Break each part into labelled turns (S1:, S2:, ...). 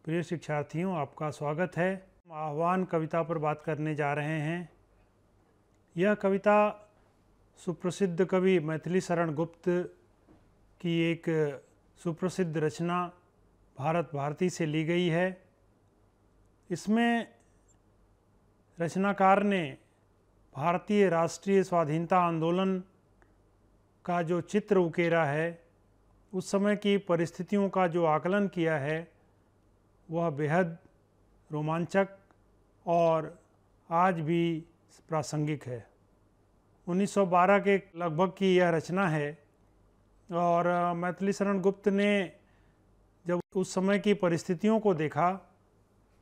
S1: प्रिय शिक्षार्थियों, आपका स्वागत है। आह्वान कविता पर बात करने जा रहे हैं। यह कविता सुप्रसिद्ध कवि मैथिली शरण गुप्त की एक सुप्रसिद्ध रचना भारत भारती से ली गई है। इसमें रचनाकार ने भारतीय राष्ट्रीय स्वाधीनता आंदोलन का जो चित्र उकेरा है, उस समय की परिस्थितियों का जो आकलन किया है, वह बेहद रोमांचक और आज भी प्रासंगिक है। 1912 के लगभग की यह रचना है और मैथिली शरण गुप्त ने जब उस समय की परिस्थितियों को देखा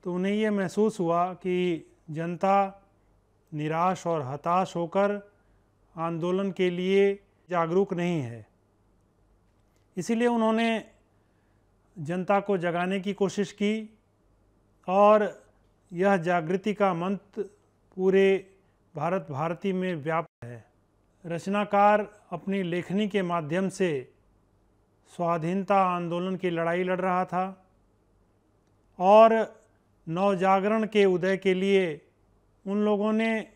S1: तो उन्हें ये महसूस हुआ कि जनता निराश और हताश होकर आंदोलन के लिए जागरूक नहीं है। इसीलिए उन्होंने जनता को जगाने की कोशिश की और यह जागृति का मंत्र पूरे भारत भारती में व्याप्त है। रचनाकार अपनी लेखनी के माध्यम से स्वाधीनता आंदोलन की लड़ाई लड़ रहा था और नवजागरण के उदय के लिए उन लोगों ने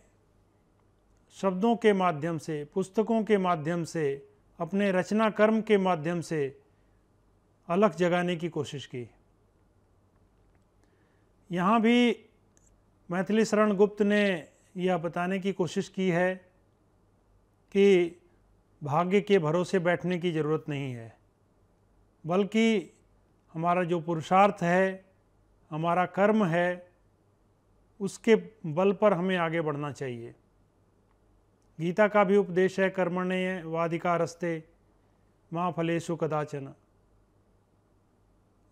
S1: शब्दों के माध्यम से, पुस्तकों के माध्यम से, अपने रचना कर्म के माध्यम से अलख जगाने की कोशिश की। यहाँ भी मैथिली शरण गुप्त ने यह बताने की कोशिश की है कि भाग्य के भरोसे बैठने की ज़रूरत नहीं है, बल्कि हमारा जो पुरुषार्थ है, हमारा कर्म है, उसके बल पर हमें आगे बढ़ना चाहिए। गीता का भी उपदेश है, कर्मण्येवाधिकारस्ते मा फलेषु कदाचन।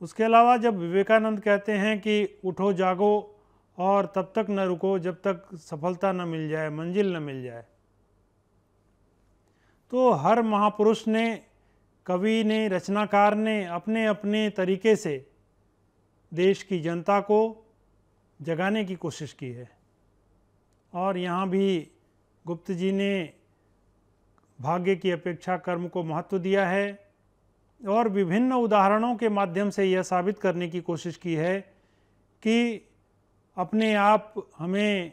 S1: उसके अलावा जब विवेकानंद कहते हैं कि उठो जागो और तब तक न रुको जब तक सफलता न मिल जाए, मंजिल न मिल जाए, तो हर महापुरुष ने, कवि ने, रचनाकार ने अपने अपने तरीके से देश की जनता को जगाने की कोशिश की है। और यहाँ भी गुप्त जी ने भाग्य की अपेक्षा कर्म को महत्व दिया है और विभिन्न उदाहरणों के माध्यम से यह साबित करने की कोशिश की है कि अपने आप हमें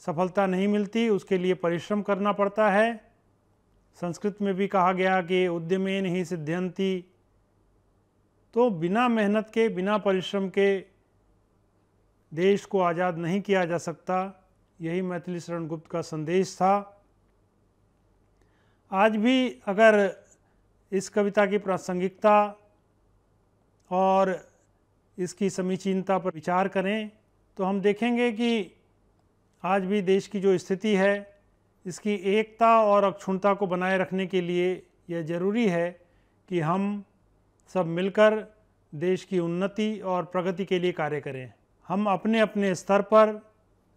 S1: सफलता नहीं मिलती, उसके लिए परिश्रम करना पड़ता है। संस्कृत में भी कहा गया कि उद्यमेन ही सिद्ध्यन्ति, तो बिना मेहनत के, बिना परिश्रम के देश को आज़ाद नहीं किया जा सकता। यही मैथिली शरण गुप्त का संदेश था। आज भी अगर इस कविता की प्रासंगिकता और इसकी समीचीनता पर विचार करें तो हम देखेंगे कि आज भी देश की जो स्थिति है, इसकी एकता और अक्षुण्णता को बनाए रखने के लिए यह ज़रूरी है कि हम सब मिलकर देश की उन्नति और प्रगति के लिए कार्य करें। हम अपने अपने स्तर पर,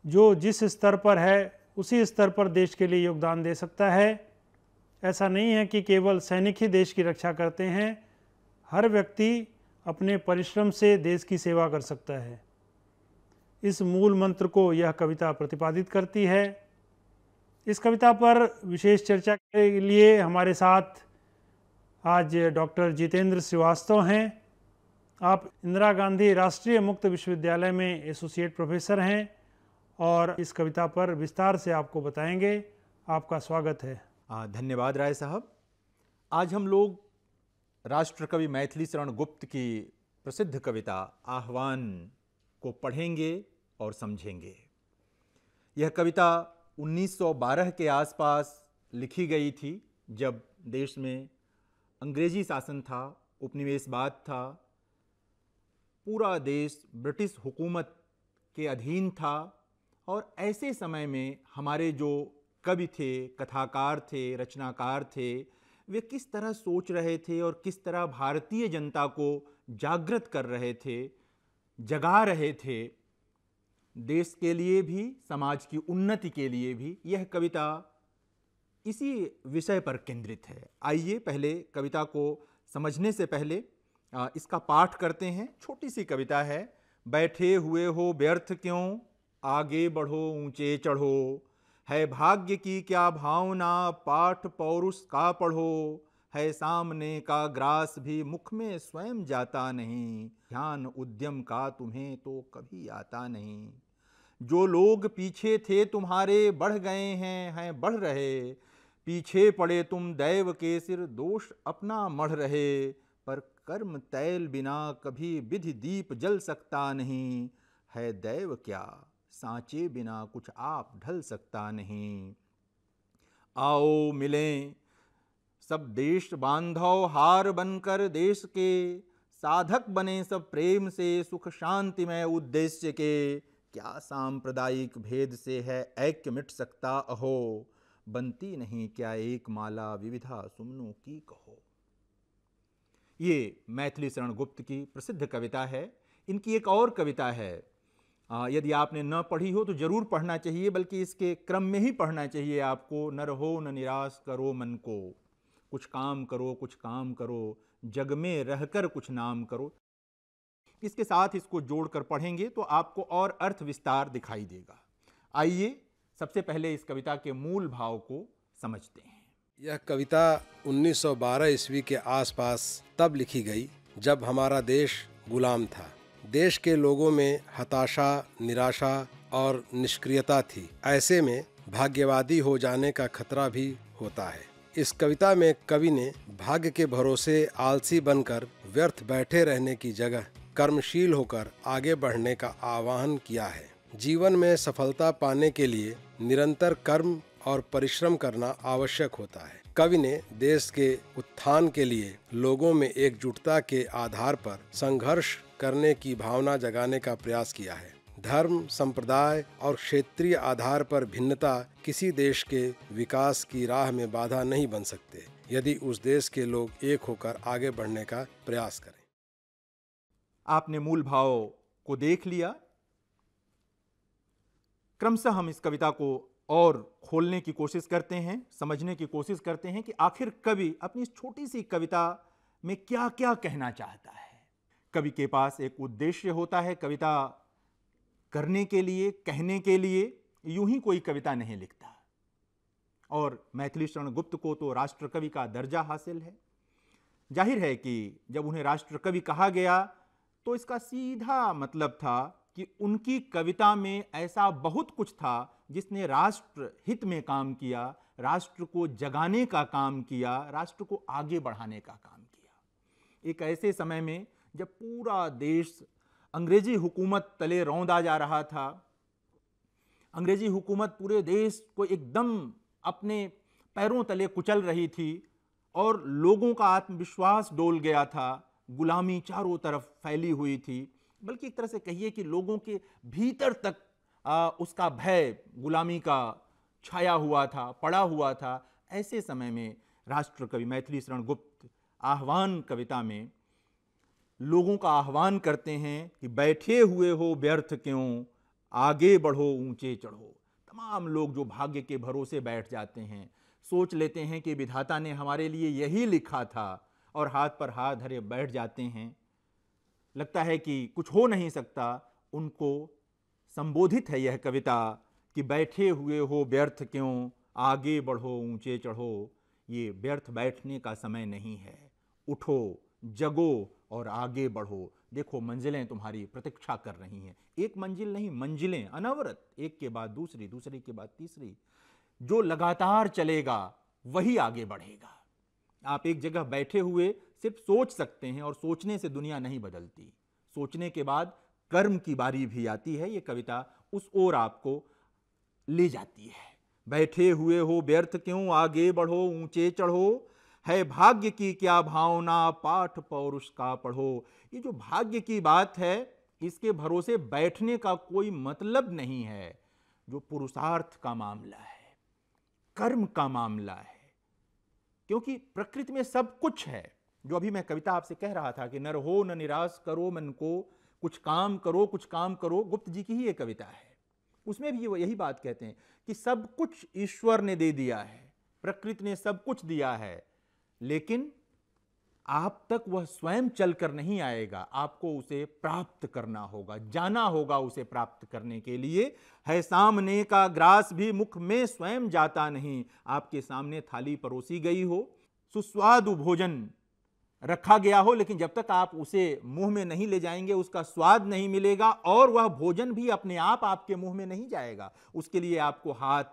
S1: जो जिस स्तर पर है उसी स्तर पर देश के लिए योगदान दे सकता है। ऐसा नहीं है कि केवल सैनिक ही देश की रक्षा करते हैं, हर व्यक्ति अपने परिश्रम से देश की सेवा कर सकता है। इस मूल मंत्र को यह कविता प्रतिपादित करती है। इस कविता पर विशेष चर्चा के लिए हमारे साथ आज डॉक्टर जितेंद्र श्रीवास्तव हैं। आप इंदिरा गांधी राष्ट्रीय मुक्त विश्वविद्यालय में एसोसिएट प्रोफेसर हैं और इस कविता पर विस्तार से आपको बताएंगे। आपका स्वागत है।
S2: धन्यवाद राय साहब। आज हम लोग राष्ट्रकवि मैथिली शरण गुप्त की प्रसिद्ध कविता आह्वान को पढ़ेंगे और समझेंगे। यह कविता 1912 के आसपास लिखी गई थी, जब देश में अंग्रेजी शासन था, उपनिवेशवाद था, पूरा देश ब्रिटिश हुकूमत के अधीन था। और ऐसे समय में हमारे जो कवि थे, कथाकार थे, रचनाकार थे, वे किस तरह सोच रहे थे और किस तरह भारतीय जनता को जागृत कर रहे थे, जगा रहे थे, देश के लिए भी, समाज की उन्नति के लिए भी। यह कविता इसी विषय पर केंद्रित है। आइए पहले कविता को समझने से पहले इसका पाठ करते हैं। छोटी सी कविता है। बैठे हुए हो व्यर्थ क्यों, आगे बढ़ो ऊंचे चढ़ो, है भाग्य की क्या भावना, पाठ पौरुष का पढ़ो, है सामने का ग्रास भी मुख में स्वयं जाता नहीं, ध्यान उद्यम का तुम्हें तो कभी आता नहीं। जो लोग पीछे थे तुम्हारे बढ़ गए हैं बढ़ रहे, पीछे पड़े तुम दैव के सिर दोष अपना मढ़ रहे। पर कर्म तैल बिना कभी विधि दीप जल सकता नहीं, है दैव क्या सांचे बिना कुछ आप ढल सकता नहीं। आओ मिलें सब देश बांधव हार बनकर देश के, साधक बने सब प्रेम से सुख शांतिमय उद्देश्य के। क्या सांप्रदायिक भेद से है ऐक्य मिट सकता अहो, बनती नहीं क्या एक माला विविधा सुमनों की कहो। ये मैथिली शरण गुप्त की प्रसिद्ध कविता है। इनकी एक और कविता है, यदि आपने न पढ़ी हो तो जरूर पढ़ना चाहिए, बल्कि इसके क्रम में ही पढ़ना चाहिए आपको। न रहो न निराश करो मन को, कुछ काम करो, जग में रहकर कुछ नाम करो। इसके साथ इसको जोड़कर पढ़ेंगे तो आपको और अर्थ विस्तार दिखाई देगा। आइए सबसे पहले इस कविता के मूल भाव को समझते हैं।
S3: यह कविता 1912 ईस्वी के आसपास तब लिखी गई जब हमारा देश गुलाम था। देश के लोगों में हताशा, निराशा और निष्क्रियता थी। ऐसे में भाग्यवादी हो जाने का खतरा भी होता है। इस कविता में कवि ने भाग्य के भरोसे आलसी बनकर व्यर्थ बैठे रहने की जगह कर्मशील होकर आगे बढ़ने का आह्वान किया है। जीवन में सफलता पाने के लिए निरंतर कर्म और परिश्रम करना आवश्यक होता है। कवि ने देश के उत्थान के लिए लोगों में एकजुटता के आधार पर संघर्ष करने की भावना जगाने का प्रयास किया है। धर्म, संप्रदाय और क्षेत्रीय आधार पर भिन्नता किसी देश के विकास की राह में बाधा नहीं बन सकते, यदि उस देश के लोग एक होकर आगे बढ़ने का प्रयास करें।
S2: आपने मूल भाव को देख लिया। क्रमशः हम इस कविता को और खोलने की कोशिश करते हैं, समझने की कोशिश करते हैं कि आखिर कवि अपनी इस छोटी सी कविता में क्या क्या कहना चाहता है। कवि के पास एक उद्देश्य होता है कविता करने के लिए, कहने के लिए। यूं ही कोई कविता नहीं लिखता। और मैथिली शरण गुप्त को तो राष्ट्रकवि का दर्जा हासिल है। जाहिर है कि जब उन्हें राष्ट्रकवि कहा गया तो इसका सीधा मतलब था कि उनकी कविता में ऐसा बहुत कुछ था जिसने राष्ट्र हित में काम किया, राष्ट्र को जगाने का काम किया, राष्ट्र को आगे बढ़ाने का काम किया। एक ऐसे समय में जब पूरा देश अंग्रेजी हुकूमत तले रौंदा जा रहा था, अंग्रेजी हुकूमत पूरे देश को एकदम अपने पैरों तले कुचल रही थी और लोगों का आत्मविश्वास डोल गया था, गुलामी चारों तरफ फैली हुई थी, बल्कि एक तरह से कहिए कि लोगों के भीतर तक उसका भय, गुलामी का छाया हुआ था, पड़ा हुआ था। ऐसे समय में राष्ट्रकवि मैथिली शरण गुप्त आह्वान कविता में लोगों का आह्वान करते हैं कि बैठे हुए हो व्यर्थ क्यों, आगे बढ़ो ऊंचे चढ़ो। तमाम लोग जो भाग्य के भरोसे बैठ जाते हैं, सोच लेते हैं कि विधाता ने हमारे लिए यही लिखा था और हाथ पर हाथ धरे बैठ जाते हैं, लगता है कि कुछ हो नहीं सकता। उनको संबोधित है यह कविता कि बैठे हुए हो व्यर्थ क्यों, आगे बढ़ो ऊंचे चढ़ो। ये व्यर्थ बैठने का समय नहीं है, उठो, जगो और आगे बढ़ो। देखो मंजिलें तुम्हारी प्रतीक्षा कर रही हैं। एक मंजिल नहीं, मंजिलें अनवरत, एक के बाद दूसरी, दूसरी के बाद तीसरी। जो लगातार चलेगा वही आगे बढ़ेगा। आप एक जगह बैठे हुए सिर्फ सोच सकते हैं और सोचने से दुनिया नहीं बदलती। सोचने के बाद कर्म की बारी भी आती है। ये कविता उस ओर आपको ले जाती है। बैठे हुए हो व्यर्थ क्यों, आगे बढ़ो ऊंचे चढ़ो। है भाग्य की क्या भावना, पाठ पौरुष का पढ़ो। ये जो भाग्य की बात है, इसके भरोसे बैठने का कोई मतलब नहीं है। जो पुरुषार्थ का मामला है, कर्म का मामला है, क्योंकि प्रकृति में सब कुछ है। जो अभी मैं कविता आपसे कह रहा था कि न रहो न निराश करो मन को, कुछ काम करो, कुछ काम करो, गुप्त जी की ही एक कविता है। उसमें भी वो यही बात कहते हैं कि सब कुछ ईश्वर ने दे दिया है, प्रकृति ने सब कुछ दिया है, लेकिन आप तक वह स्वयं चलकर नहीं आएगा। आपको उसे प्राप्त करना होगा, जाना होगा उसे प्राप्त करने के लिए। है सामने का ग्रास भी मुख में स्वयं जाता नहीं। आपके सामने थाली परोसी गई हो, सुस्वादु भोजन रखा गया हो, लेकिन जब तक आप उसे मुंह में नहीं ले जाएंगे उसका स्वाद नहीं मिलेगा और वह भोजन भी अपने आप आपके मुंह में नहीं जाएगा। उसके लिए आपको हाथ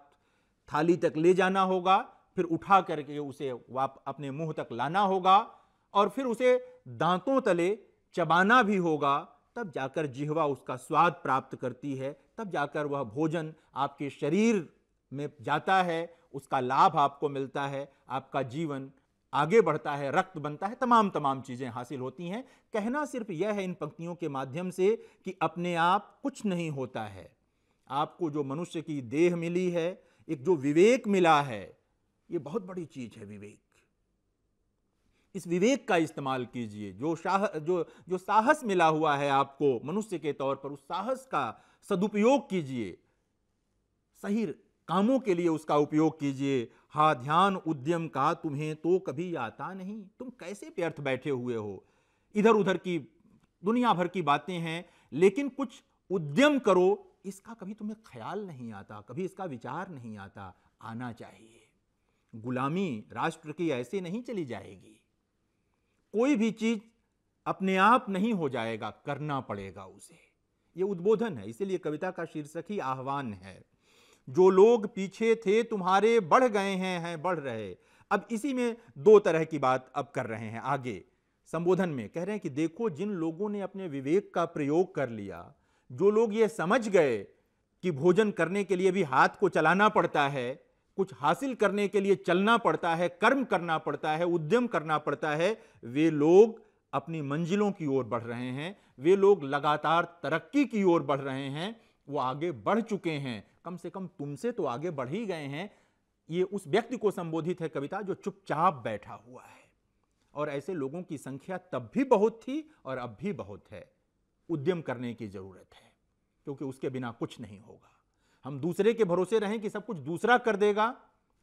S2: थाली तक ले जाना होगा, फिर उठा करके उसे अपने मुंह तक लाना होगा और फिर उसे दांतों तले चबाना भी होगा, तब जाकर जिह्वा उसका स्वाद प्राप्त करती है, तब जाकर वह भोजन आपके शरीर में जाता है, उसका लाभ आपको मिलता है, आपका जीवन आगे बढ़ता है, रक्त बनता है, तमाम चीजें हासिल होती हैं। कहना सिर्फ यह है इन पंक्तियों के माध्यम से कि अपने आप कुछ नहीं होता है। आपको जो मनुष्य की देह मिली है, एक जो विवेक मिला है, ये बहुत बड़ी चीज है विवेक। इस विवेक का इस्तेमाल कीजिए। जो साहस मिला हुआ है आपको मनुष्य के तौर पर, उस साहस का सदुपयोग कीजिए, सही कामों के लिए उसका उपयोग कीजिए। हा ध्यान उद्यम का तुम्हें तो कभी आता नहीं। तुम कैसे व्यर्थ बैठे हुए हो, इधर उधर की दुनिया भर की बातें हैं, लेकिन कुछ उद्यम करो, इसका कभी तुम्हें ख्याल नहीं आता, कभी इसका विचार नहीं आता। आना चाहिए। गुलामी राष्ट्र की ऐसे नहीं चली जाएगी। कोई भी चीज अपने आप नहीं हो जाएगा, करना पड़ेगा उसे। यह उद्बोधन है, इसीलिए कविता का शीर्षक ही आह्वान है। जो लोग पीछे थे तुम्हारे बढ़ गए हैं बढ़ रहे। अब इसी में दो तरह की बात अब कर रहे हैं। आगे संबोधन में कह रहे हैं कि देखो, जिन लोगों ने अपने विवेक का प्रयोग कर लिया, जो लोग ये समझ गए कि भोजन करने के लिए भी हाथ को चलाना पड़ता है, कुछ हासिल करने के लिए चलना पड़ता है, कर्म करना पड़ता है, उद्यम करना पड़ता है, वे लोग अपनी मंजिलों की ओर बढ़ रहे हैं। वे लोग लगातार तरक्की की ओर बढ़ रहे हैं। वो आगे बढ़ चुके हैं, कम से कम तुमसे तो आगे बढ़ ही गए हैं। ये उस व्यक्ति को संबोधित है कविता जो चुपचाप बैठा हुआ है। और ऐसे लोगों की संख्या तब भी बहुत थी और अब भी बहुत है। उद्यम करने की जरूरत है, क्योंकि उसके बिना कुछ नहीं होगा। हम दूसरे के भरोसे रहें कि सब कुछ दूसरा कर देगा,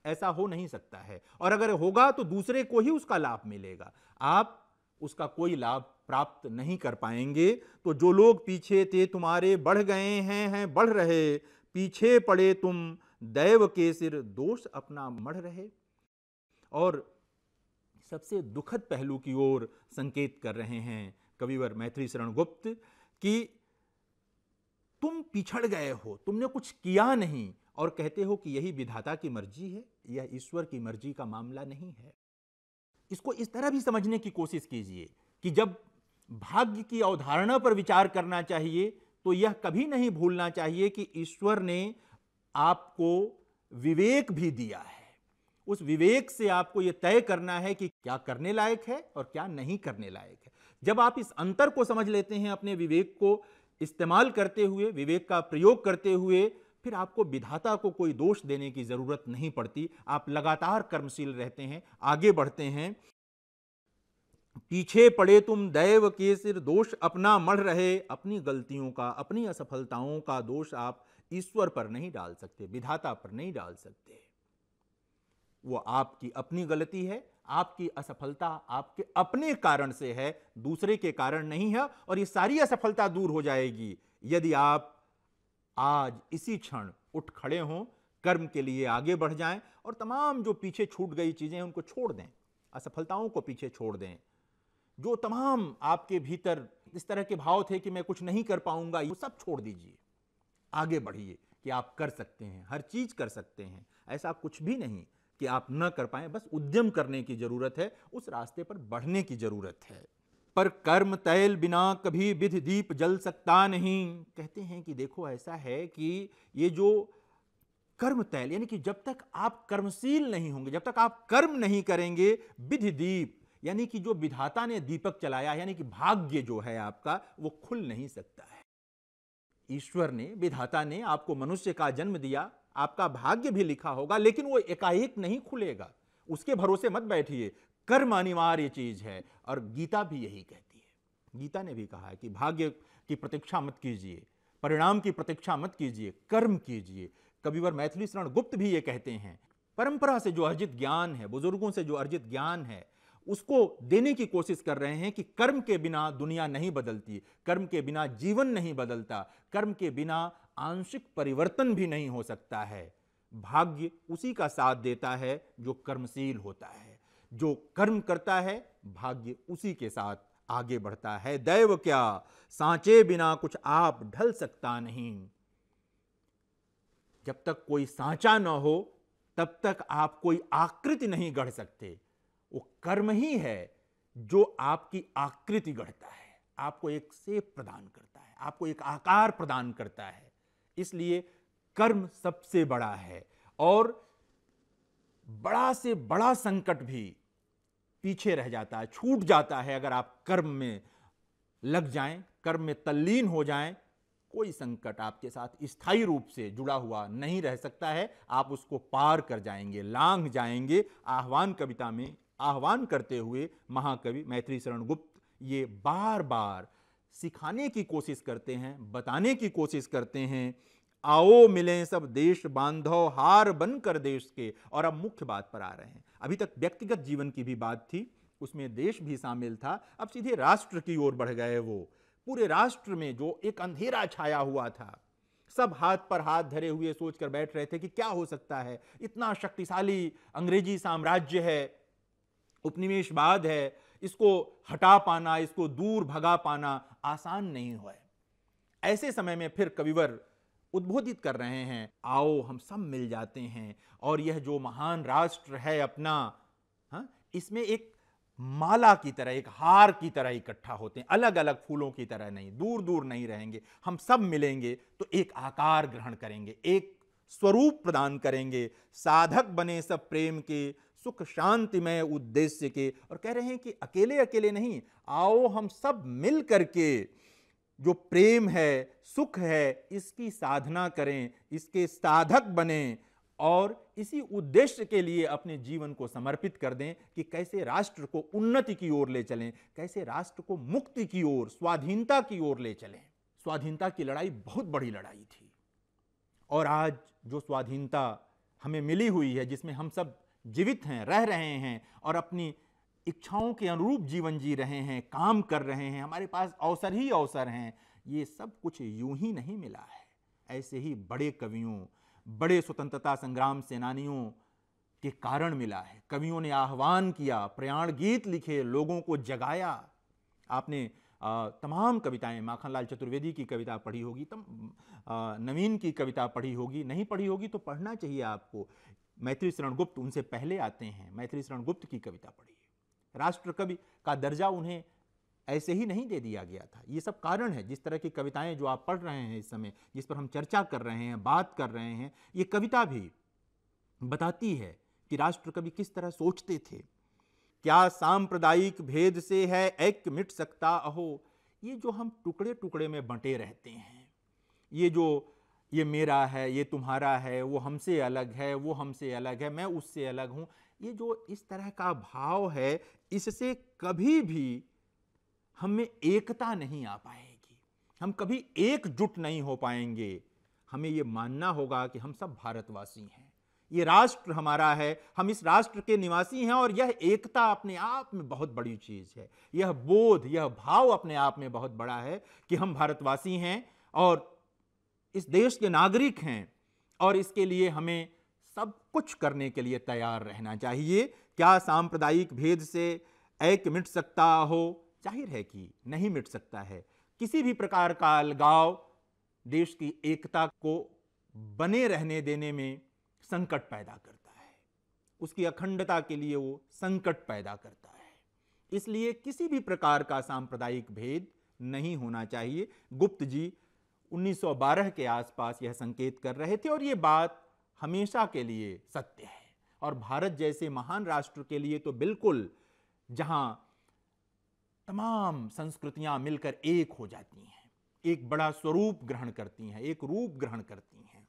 S2: ऐसा हो नहीं सकता है। और अगर होगा तो दूसरे को ही उसका लाभ मिलेगा, आप उसका कोई लाभ प्राप्त नहीं कर पाएंगे। तो जो लोग पीछे थे तुम्हारे बढ़ गए हैं बढ़ रहे। पीछे पड़े तुम दैव के सिर दोष अपना मढ़ रहे। और सबसे दुखद पहलू की ओर संकेत कर रहे हैं कविवर मैथिली शरण गुप्त कि तुम पिछड़ गए हो, तुमने कुछ किया नहीं और कहते हो कि यही विधाता की मर्जी है। यह ईश्वर की मर्जी का मामला नहीं है। इसको इस तरह भी समझने की कोशिश कीजिए कि जब भाग्य की अवधारणा पर विचार करना चाहिए तो यह कभी नहीं भूलना चाहिए कि ईश्वर ने आपको विवेक भी दिया है। उस विवेक से आपको यह तय करना है कि क्या करने लायक है और क्या नहीं करने लायक है। जब आप इस अंतर को समझ लेते हैं, अपने विवेक को इस्तेमाल करते हुए, विवेक का प्रयोग करते हुए, फिर आपको विधाता को कोई दोष देने की जरूरत नहीं पड़ती। आप लगातार कर्मशील रहते हैं, आगे बढ़ते हैं। पीछे पड़े तुम दैव के सिर दोष अपना मढ़ रहे। अपनी गलतियों का, अपनी असफलताओं का दोष आप ईश्वर पर नहीं डाल सकते, विधाता पर नहीं डाल सकते। वो आपकी अपनी गलती है, आपकी असफलता आपके अपने कारण से है, दूसरे के कारण नहीं है। और ये सारी असफलता दूर हो जाएगी यदि आप आज इसी क्षण उठ खड़े हों, कर्म के लिए आगे बढ़ जाएं और तमाम जो पीछे छूट गई चीजें उनको छोड़ दें, असफलताओं को पीछे छोड़ दें। जो तमाम आपके भीतर इस तरह के भाव थे कि मैं कुछ नहीं कर पाऊंगा, वो सब छोड़ दीजिए, आगे बढ़िए कि आप कर सकते हैं, हर चीज कर सकते हैं। ऐसा कुछ भी नहीं कि आप न कर पाए, बस उद्यम करने की जरूरत है, उस रास्ते पर बढ़ने की जरूरत है। पर कर्म तैल बिना कभी विधि दीप जल सकता नहीं। कहते हैं कि देखो ऐसा है कि ये जो कर्म तैल, यानी कि जब तक आप कर्मशील नहीं होंगे, जब तक आप कर्म नहीं करेंगे, विधि दीप यानी कि जो विधाता ने दीपक चलाया, यानी कि भाग्य जो है आपका, वो खुल नहीं सकता है। ईश्वर ने, विधाता ने आपको मनुष्य का जन्म दिया, आपका भाग्य भी लिखा होगा, लेकिन वो एकाएक नहीं खुलेगा। उसके भरोसे मत बैठिए, कर्म अनिवार्य चीज है। और गीता भी यही कहती है। गीता ने भी कहा है कि भाग्य की प्रतीक्षा मत कीजिए, परिणाम की प्रतीक्षा मत कीजिए, कर्म कीजिए। कविवर मैथिली शरण गुप्त भी ये कहते हैं, परंपरा से जो अर्जित ज्ञान है, बुजुर्गों से जो अर्जित ज्ञान है, उसको देने की कोशिश कर रहे हैं कि कर्म के बिना दुनिया नहीं बदलती, कर्म के बिना जीवन नहीं बदलता, कर्म के बिना आंशिक परिवर्तन भी नहीं हो सकता है। भाग्य उसी का साथ देता है जो कर्मशील होता है, जो कर्म करता है भाग्य उसी के साथ आगे बढ़ता है। दैव क्या सांचे बिना कुछ आप ढल सकता नहीं। जब तक कोई सांचा न हो तब तक आप कोई आकृति नहीं गढ़ सकते। वो कर्म ही है जो आपकी आकृति गढ़ता है, आपको एक शेप प्रदान करता है, आपको एक आकार प्रदान करता है। इसलिए कर्म सबसे बड़ा है और बड़ा से बड़ा संकट भी पीछे रह जाता है, छूट जाता है अगर आप कर्म में लग जाएं, कर्म में तल्लीन हो जाएं। कोई संकट आपके साथ स्थायी रूप से जुड़ा हुआ नहीं रह सकता है, आप उसको पार कर जाएंगे, लांघ जाएंगे। आह्वान कविता में आह्वान करते हुए महाकवि मैथिली शरण गुप्त ये बार बार सिखाने की कोशिश करते हैं, बताने की कोशिश करते हैं, आओ मिलें सब देश बांधव हार बनकर देश के। और अब मुख्य बात पर आ रहे हैं। अभी तक व्यक्तिगत जीवन की भी बात थी, उसमें देश भी शामिल था, अब सीधे राष्ट्र की ओर बढ़ गए। वो पूरे राष्ट्र में जो एक अंधेरा छाया हुआ था, सब हाथ पर हाथ धरे हुए सोचकर बैठ रहे थे कि क्या हो सकता है, इतना शक्तिशाली अंग्रेजी साम्राज्य है, उपनिवेशवाद है, इसको हटा पाना, इसको दूर भगा पाना आसान नहीं हुआ। ऐसे समय में फिर कविवर उद्बोधित कर रहे हैं, आओ हम सब मिल जाते हैं और यह जो महान राष्ट्र है अपना, इसमें एक माला की तरह, एक हार की तरह इकट्ठा होते हैं, अलग अलग फूलों की तरह नहीं, दूर दूर नहीं रहेंगे। हम सब मिलेंगे तो एक आकार ग्रहण करेंगे, एक स्वरूप प्रदान करेंगे, साधक बने सब प्रेम के, सुख शांतिमय उद्देश्य के। और कह रहे हैं कि अकेले अकेले नहीं, आओ हम सब मिल करके जो प्रेम है, सुख है, इसकी साधना करें, इसके साधक बने और इसी उद्देश्य के लिए अपने जीवन को समर्पित कर दें कि कैसे राष्ट्र को उन्नति की ओर ले चलें, कैसे राष्ट्र को मुक्ति की ओर, स्वाधीनता की ओर ले चलें। स्वाधीनता की लड़ाई बहुत बड़ी लड़ाई थी और आज जो स्वाधीनता हमें मिली हुई है, जिसमें हम सब जीवित हैं, रह रहे हैं और अपनी इच्छाओं के अनुरूप जीवन जी रहे हैं, काम कर रहे हैं, हमारे पास अवसर ही अवसर हैं, ये सब कुछ यूं ही नहीं मिला है। ऐसे ही बड़े कवियों, बड़े स्वतंत्रता संग्राम सेनानियों के कारण मिला है। कवियों ने आह्वान किया, प्रयाण गीत लिखे, लोगों को जगाया। आपने तमाम कविताएं, माखनलाल चतुर्वेदी की कविता पढ़ी होगी, नवीन की कविता पढ़ी होगी, नहीं पढ़ी होगी तो पढ़ना चाहिए आपको। मैथिली शरण गुप्त उनसे पहले आते हैं, मैथिली शरण गुप्त की कविता पढ़िए। राष्ट्र कवि का दर्जा उन्हें ऐसे ही नहीं दे दिया गया था। ये सब कारण है। जिस तरह की कविताएं जो आप पढ़ रहे हैं इस समय, जिस पर हम चर्चा कर रहे हैं, बात कर रहे हैं, ये कविता भी बताती है कि राष्ट्र कवि किस तरह सोचते थे। क्या सांप्रदायिक भेद से है ऐक्य मिट सकता अहो। ये जो हम टुकड़े टुकड़े में बंटे रहते हैं, ये मेरा है, ये तुम्हारा है, वो हमसे अलग है, वो हमसे अलग है, मैं उससे अलग हूं, ये जो इस तरह का भाव है, इससे कभी भी हम में एकता नहीं आ पाएगी, हम कभी एकजुट नहीं हो पाएंगे। हमें ये मानना होगा कि हम सब भारतवासी हैं, ये राष्ट्र हमारा है, हम इस राष्ट्र के निवासी हैं और यह एकता अपने आप में बहुत बड़ी चीज है। यह बोध, यह भाव अपने आप में बहुत बड़ा है कि हम भारतवासी हैं और इस देश के नागरिक हैं और इसके लिए हमें सब कुछ करने के लिए तैयार रहना चाहिए। क्या सांप्रदायिक भेद से ऐक्य मिट सकता हो। जाहिर है कि नहीं मिट सकता है। किसी भी प्रकार का अलगाव देश की एकता को बने रहने देने में संकट पैदा करता है, उसकी अखंडता के लिए वो संकट पैदा करता है। इसलिए किसी भी प्रकार का सांप्रदायिक भेद नहीं होना चाहिए। गुप्त जी 1912 के आसपास यह संकेत कर रहे थे और ये बात हमेशा के लिए सत्य है। और भारत जैसे महान राष्ट्र के लिए तो बिल्कुल, जहां तमाम संस्कृतियां मिलकर एक हो जाती हैं, एक बड़ा स्वरूप ग्रहण करती हैं, एक रूप ग्रहण करती हैं।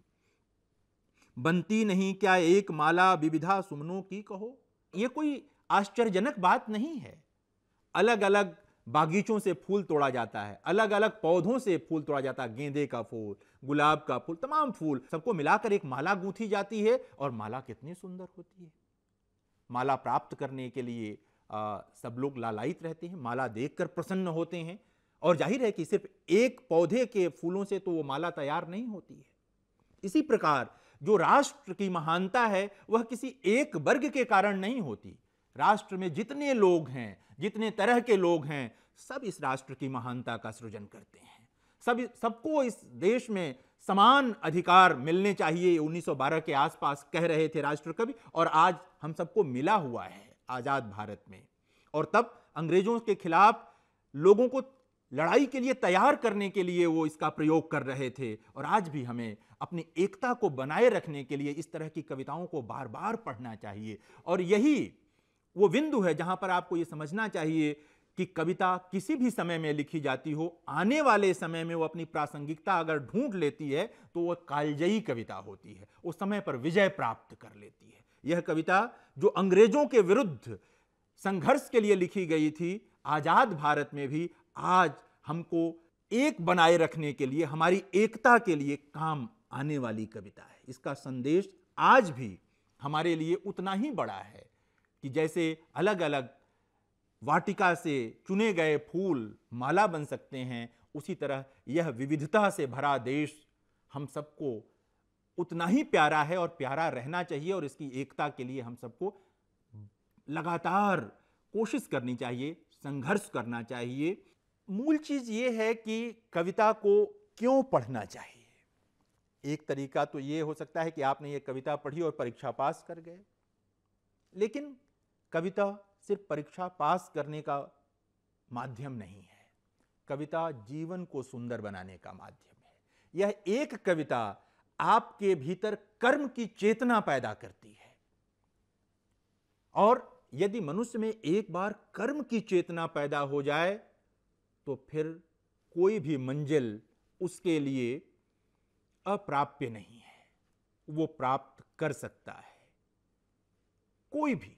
S2: बनती नहीं क्या एक माला विविधा सुमनों की कहो। यह कोई आश्चर्यजनक बात नहीं है। अलग अलग बागीचों से फूल तोड़ा जाता है, अलग अलग पौधों से फूल तोड़ा जाता है, गेंदे का फूल, गुलाब का फूल, तमाम फूल सबको मिलाकर एक माला गूंथी जाती है और माला कितनी सुंदर होती है। माला प्राप्त करने के लिए सब लोग लालायित रहते हैं, माला देखकर प्रसन्न होते हैं। और जाहिर है कि सिर्फ एक पौधे के फूलों से तो वो माला तैयार नहीं होती है। इसी प्रकार जो राष्ट्र की महानता है वह किसी एक वर्ग के कारण नहीं होती। राष्ट्र में जितने लोग हैं, जितने तरह के लोग हैं, सब इस राष्ट्र की महानता का सृजन करते हैं। सबको इस देश में समान अधिकार मिलने चाहिए, 1912 के आसपास कह रहे थे राष्ट्र कवि, और आज हम सबको मिला हुआ है आजाद भारत में। और तब अंग्रेजों के खिलाफ लोगों को लड़ाई के लिए तैयार करने के लिए वो इसका प्रयोग कर रहे थे। और आज भी हमें अपनी एकता को बनाए रखने के लिए इस तरह की कविताओं को बार बार पढ़ना चाहिए। और यही वो बिंदु है जहां पर आपको ये समझना चाहिए कि कविता किसी भी समय में लिखी जाती हो, आने वाले समय में वो अपनी प्रासंगिकता अगर ढूंढ लेती है तो वो कालजयी कविता होती है, उस समय पर विजय प्राप्त कर लेती है। यह कविता जो अंग्रेजों के विरुद्ध संघर्ष के लिए लिखी गई थी, आजाद भारत में भी आज हमको एक बनाए रखने के लिए, हमारी एकता के लिए काम आने वाली कविता है। इसका संदेश आज भी हमारे लिए उतना ही बड़ा है कि जैसे अलग अलग वाटिका से चुने गए फूल माला बन सकते हैं, उसी तरह यह विविधता से भरा देश हम सबको उतना ही प्यारा है और प्यारा रहना चाहिए। और इसकी एकता के लिए हम सबको लगातार कोशिश करनी चाहिए, संघर्ष करना चाहिए। मूल चीज ये है कि कविता को क्यों पढ़ना चाहिए। एक तरीका तो ये हो सकता है कि आपने ये कविता पढ़ी और परीक्षा पास कर गए, लेकिन कविता सिर्फ परीक्षा पास करने का माध्यम नहीं है, कविता जीवन को सुंदर बनाने का माध्यम है। यह एक कविता आपके भीतर कर्म की चेतना पैदा करती है, और यदि मनुष्य में एक बार कर्म की चेतना पैदा हो जाए तो फिर कोई भी मंजिल उसके लिए अप्राप्य नहीं है, वो प्राप्त कर सकता है। कोई भी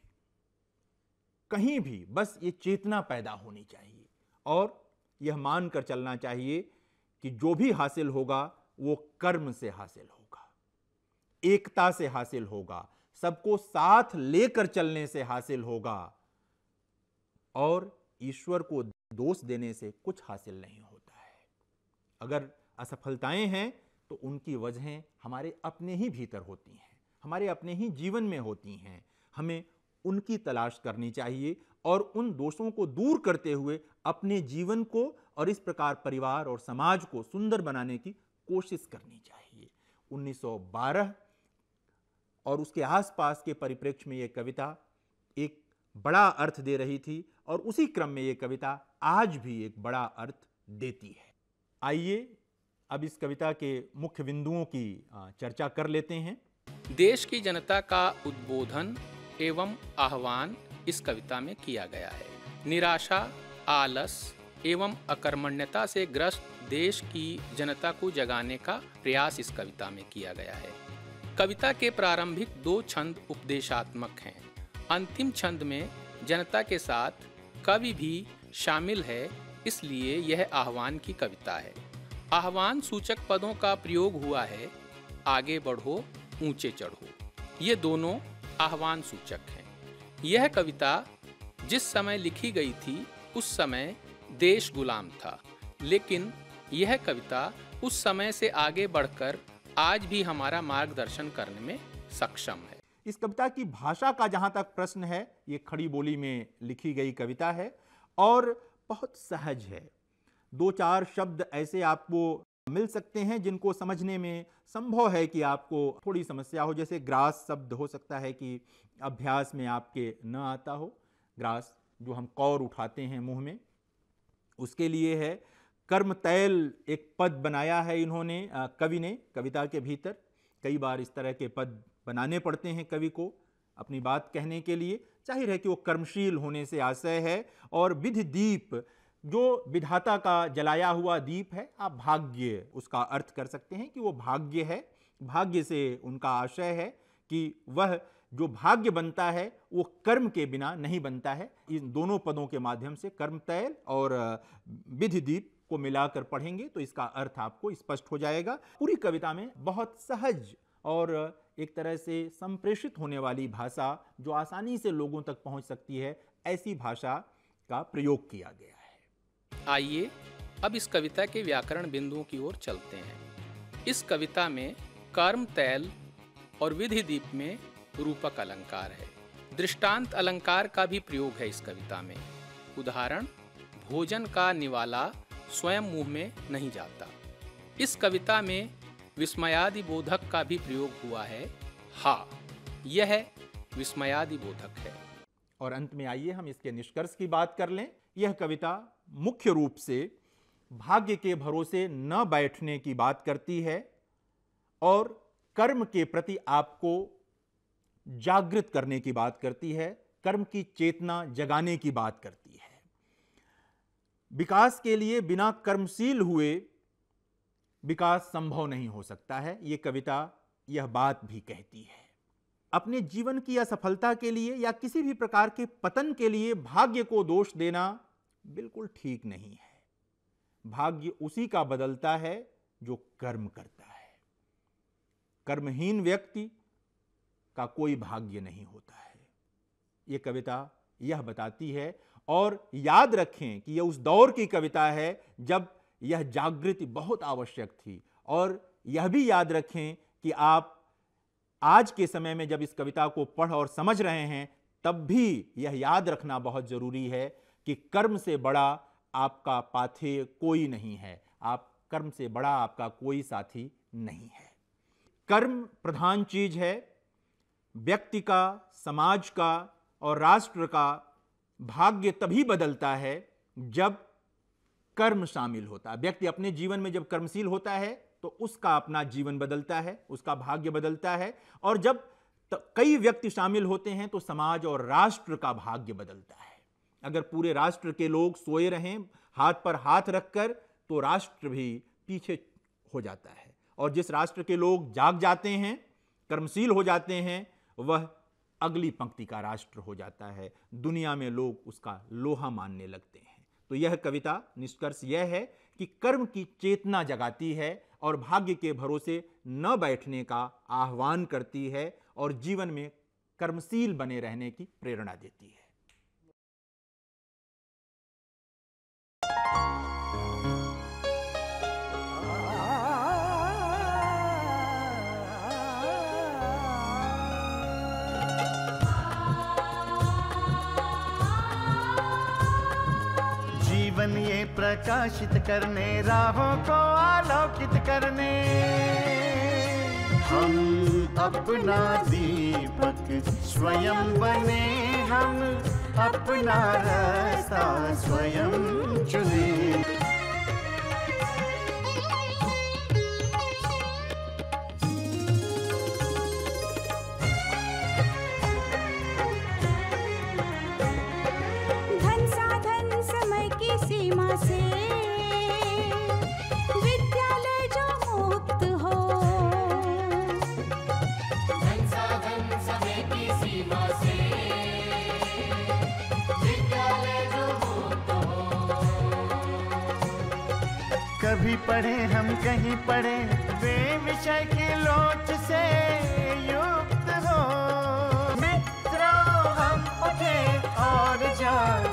S2: कहीं भी, बस ये चेतना पैदा होनी चाहिए और यह मानकर चलना चाहिए कि जो भी हासिल होगा वो कर्म से हासिल होगा, एकता से हासिल होगा, सबको साथ लेकर चलने से हासिल होगा, और ईश्वर को दोष देने से कुछ हासिल नहीं होता है। अगर असफलताएं हैं तो उनकी वजहें हमारे अपने ही भीतर होती हैं, हमारे अपने ही जीवन में होती हैं। हमें उनकी तलाश करनी चाहिए और उन दोषों को दूर करते हुए अपने जीवन को और इस प्रकार परिवार और समाज को सुंदर बनाने की कोशिश करनी चाहिए। 1912 और उसके आसपास के परिप्रेक्ष्य में यह कविता एक बड़ा अर्थ दे रही थी, और उसी क्रम में यह कविता आज भी एक बड़ा अर्थ देती है। आइए अब इस कविता के मुख्य बिंदुओं की चर्चा कर लेते हैं।
S4: देश की जनता का उद्बोधन एवं आह्वान इस कविता में किया गया है। निराशा, आलस एवं अकर्मण्यता से ग्रस्त देश की जनता को जगाने का प्रयास इस कविता में किया गया है। कविता के प्रारंभिक 2 छंद उपदेशात्मक हैं। अंतिम छंद में जनता के साथ कवि भी शामिल है, इसलिए यह आह्वान की कविता है। आह्वान सूचक पदों का प्रयोग हुआ है, आगे बढ़ो, ऊंचे चढ़ो। ये दोनों आह्वान सूचक हैं। यह कविता जिस समय लिखी गई थी उस समय देश गुलाम था, लेकिन यह कविता उस समय से आगे बढ़कर आज भी हमारा मार्गदर्शन करने में सक्षम है।
S2: इस कविता की भाषा का जहां तक प्रश्न है, ये खड़ी बोली में लिखी गई कविता है और बहुत सहज है। 2-4 शब्द ऐसे आपको मिल सकते हैं जिनको समझने में संभव है कि आपको थोड़ी समस्या हो। जैसे ग्रास शब्द हो सकता है कि अभ्यास में आपके न आता हो। ग्रास जो हम कौर उठाते हैं मुंह में, उसके लिए है। कर्म तैल एक पद बनाया है इन्होंने, कवि ने कविता के भीतर। कई बार इस तरह के पद बनाने पड़ते हैं कवि को अपनी बात कहने के लिए। जाहिर है कि वो कर्मशील होने से आशय है। और विधि दीप, जो विधाता का जलाया हुआ दीप है, आप भाग्य उसका अर्थ कर सकते हैं कि वो भाग्य है। भाग्य से उनका आशय है कि वह जो भाग्य बनता है वो कर्म के बिना नहीं बनता है। इन दोनों पदों के माध्यम से कर्म तैल और विधि दीप को मिलाकर पढ़ेंगे तो इसका अर्थ आपको स्पष्ट हो जाएगा। पूरी कविता में बहुत सहज और एक तरह से संप्रेषित होने वाली भाषा, जो आसानी से लोगों तक पहुंच सकती है, ऐसी भाषा का प्रयोग किया गया है।
S4: आइए अब इस कविता के व्याकरण बिंदुओं की ओर चलते हैं। इस कविता में कर्म तैल और विधि दीप में रूपक अलंकार है। दृष्टांत अलंकार का भी प्रयोग है इस कविता में। उदाहरण, भोजन का निवाला स्वयं मुंह में नहीं जाता। इस कविता में विस्मयादि बोधक का भी प्रयोग हुआ है। हाँ, यह विस्मयादि बोधक है।
S2: और अंत में आइए हम इसके निष्कर्ष की बात कर लें। यह कविता मुख्य रूप से भाग्य के भरोसे न बैठने की बात करती है और कर्म के प्रति आपको जागृत करने की बात करती है, कर्म की चेतना जगाने की बात करती है। विकास के लिए बिना कर्मशील हुए विकास संभव नहीं हो सकता है, यह कविता यह बात भी कहती है। अपने जीवन की असफलता के लिए या किसी भी प्रकार के पतन के लिए भाग्य को दोष देना बिल्कुल ठीक नहीं है। भाग्य उसी का बदलता है जो कर्म करता है। कर्महीन व्यक्ति का कोई भाग्य नहीं होता है, यह कविता यह बताती है। और याद रखें कि यह उस दौर की कविता है जब यह जागृति बहुत आवश्यक थी। और यह भी याद रखें कि आप आज के समय में जब इस कविता को पढ़ और समझ रहे हैं, तब भी यह याद रखना बहुत जरूरी है कि कर्म से बड़ा आपका पाथेय कोई नहीं है, कर्म से बड़ा आपका कोई साथी नहीं है। कर्म प्रधान चीज है। व्यक्ति का, समाज का और राष्ट्र का भाग्य तभी बदलता है जब कर्म शामिल होता है। व्यक्ति अपने जीवन में जब कर्मशील होता है तो उसका अपना जीवन बदलता है, उसका भाग्य बदलता है। और जब कई व्यक्ति शामिल होते हैं तो समाज और राष्ट्र का भाग्य बदलता है। अगर पूरे राष्ट्र के लोग सोए रहें हाथ पर हाथ रखकर, तो राष्ट्र भी पीछे हो जाता है। और जिस राष्ट्र के लोग जाग जाते हैं, कर्मशील हो जाते हैं, वह अगली पंक्ति का राष्ट्र हो जाता है। दुनिया में लोग उसका लोहा मानने लगते हैं। तो यह कविता निष्कर्ष यह है कि कर्म की चेतना जगाती है और भाग्य के भरोसे न बैठने का आह्वान करती है और जीवन में कर्मशील बने रहने की प्रेरणा देती है।
S5: जीवन ये प्रकाशित करने, राहों को आलोकित करने, हम अपना दीपक स्वयं बने, हम अपना रास्ता स्वयं चुने।
S6: से विद्यालय जो मुक्त हो, संसाधन समय की सीमा से विद्यालय जो मुक्त हो।
S5: कभी पढ़े हम कहीं पढ़े, वे विषय की लोच से युक्त हो। मित्रों हम उठे और जाए